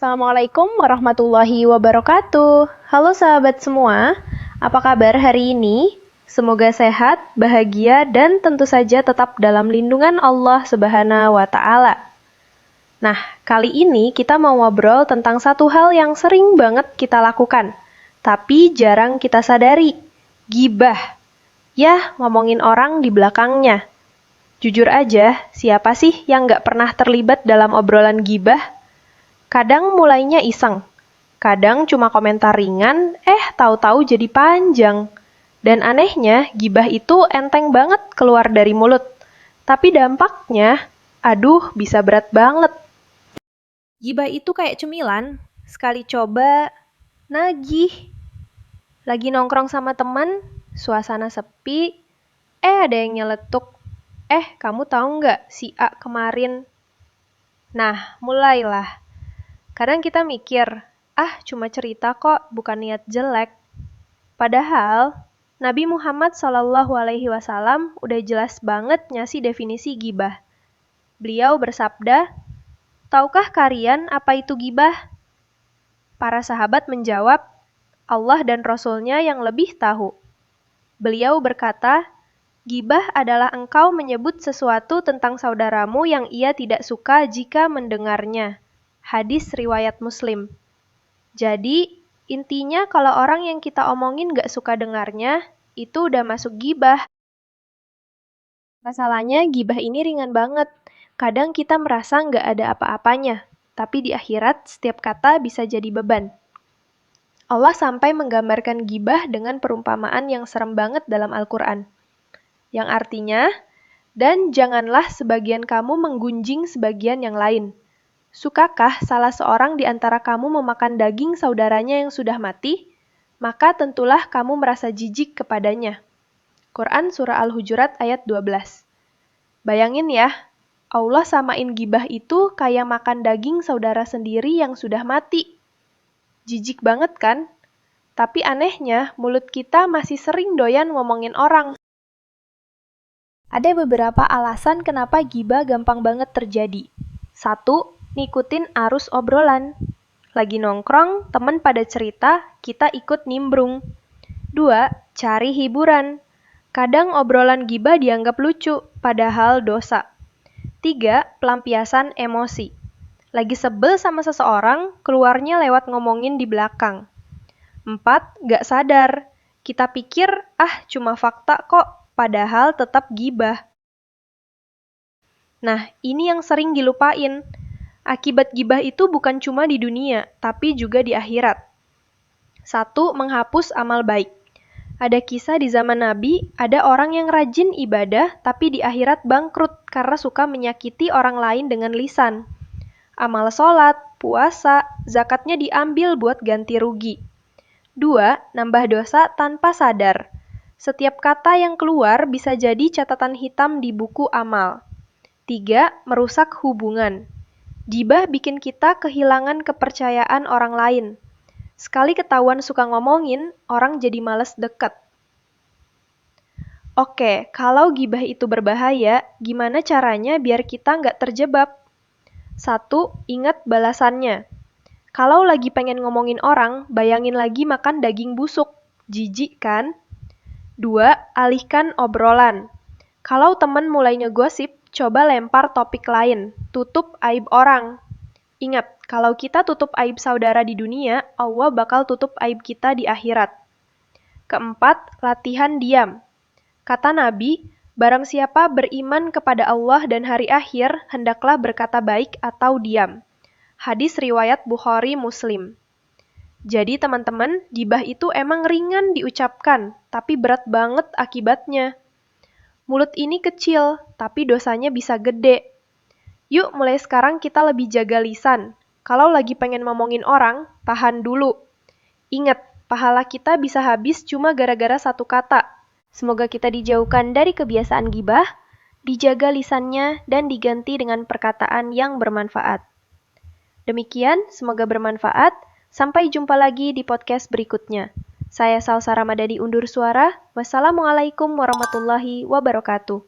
Assalamualaikum warahmatullahi wabarakatuh. Halo sahabat semua, apa kabar hari ini? Semoga sehat, bahagia, dan tentu saja tetap dalam lindungan Allah Subhanahu wa Ta'ala. Nah, kali ini kita mau ngobrol tentang satu hal yang sering banget kita lakukan, tapi jarang kita sadari, ghibah. Ya, ngomongin orang di belakangnya. Jujur aja, siapa sih yang nggak pernah terlibat dalam obrolan ghibah? Kadang mulainya iseng, kadang cuma komentar ringan, tahu-tahu jadi panjang. Dan anehnya, ghibah itu enteng banget keluar dari mulut. Tapi dampaknya, aduh bisa berat banget. Ghibah itu kayak cemilan, sekali coba, nagih. Lagi nongkrong sama teman, suasana sepi, ada yang nyeletuk. Kamu tahu nggak si A kemarin? Nah, mulailah. Kadang kita mikir, cuma cerita kok, bukan niat jelek. Padahal, Nabi Muhammad SAW udah jelas banget ngasih definisi ghibah. Beliau bersabda, "Tahukah kalian apa itu ghibah?" Para sahabat menjawab, "Allah dan Rasul-Nya yang lebih tahu." Beliau berkata, "Ghibah adalah engkau menyebut sesuatu tentang saudaramu yang ia tidak suka jika mendengarnya." Hadis riwayat Muslim. Jadi, intinya kalau orang yang kita omongin gak suka dengarnya, itu udah masuk ghibah. Masalahnya, ghibah ini ringan banget. Kadang kita merasa gak ada apa-apanya, tapi di akhirat setiap kata bisa jadi beban. Allah sampai menggambarkan ghibah dengan perumpamaan yang serem banget dalam Al-Quran. Yang artinya, dan janganlah sebagian kamu menggunjing sebagian yang lain. Sukakah salah seorang di antara kamu memakan daging saudaranya yang sudah mati? Maka tentulah kamu merasa jijik kepadanya. Quran Surah Al-Hujurat ayat 12. Bayangin ya, Allah samain ghibah itu kayak makan daging saudara sendiri yang sudah mati. Jijik banget kan? Tapi anehnya, mulut kita masih sering doyan ngomongin orang. Ada beberapa alasan kenapa ghibah gampang banget terjadi. 1. Ngikutin arus obrolan. Lagi nongkrong, temen pada cerita, kita ikut nimbrung. 2. Cari hiburan. Kadang obrolan ghibah dianggap lucu, padahal dosa. 3. Pelampiasan emosi. Lagi sebel sama seseorang, keluarnya lewat ngomongin di belakang. 4. Gak sadar. Kita pikir, cuma fakta kok, padahal tetap ghibah. Nah, ini yang sering dilupain. Akibat ghibah itu bukan cuma di dunia, tapi juga di akhirat. 1. Menghapus amal baik. Ada kisah di zaman Nabi, ada orang yang rajin ibadah, tapi di akhirat bangkrut karena suka menyakiti orang lain dengan lisan. Amal sholat, puasa, zakatnya diambil buat ganti rugi. 2. Nambah dosa tanpa sadar. Setiap kata yang keluar bisa jadi catatan hitam di buku amal. 3. Merusak hubungan. Ghibah bikin kita kehilangan kepercayaan orang lain. Sekali ketahuan suka ngomongin, orang jadi males deket. Oke, kalau ghibah itu berbahaya, gimana caranya biar kita nggak terjebak? 1. Ingat balasannya. Kalau lagi pengen ngomongin orang, bayangin lagi makan daging busuk. Jijik kan? 2. Alihkan obrolan. Kalau teman mulai ngegosip, coba lempar topik lain, tutup aib orang. Ingat, kalau kita tutup aib saudara di dunia, Allah bakal tutup aib kita di akhirat. 4. Latihan diam. Kata Nabi, barang siapa beriman kepada Allah dan hari akhir, hendaklah berkata baik atau diam. Hadis riwayat Bukhari Muslim. Jadi teman-teman, ghibah itu emang ringan diucapkan, tapi berat banget akibatnya. Mulut ini kecil, tapi dosanya bisa gede. Yuk mulai sekarang kita lebih jaga lisan. Kalau lagi pengen ngomongin orang, tahan dulu. Ingat, pahala kita bisa habis cuma gara-gara satu kata. Semoga kita dijauhkan dari kebiasaan ghibah, dijaga lisannya, dan diganti dengan perkataan yang bermanfaat. Demikian, semoga bermanfaat. Sampai jumpa lagi di podcast berikutnya. Saya Salsa Ramadhani undur suara. Wassalamualaikum warahmatullahi wabarakatuh.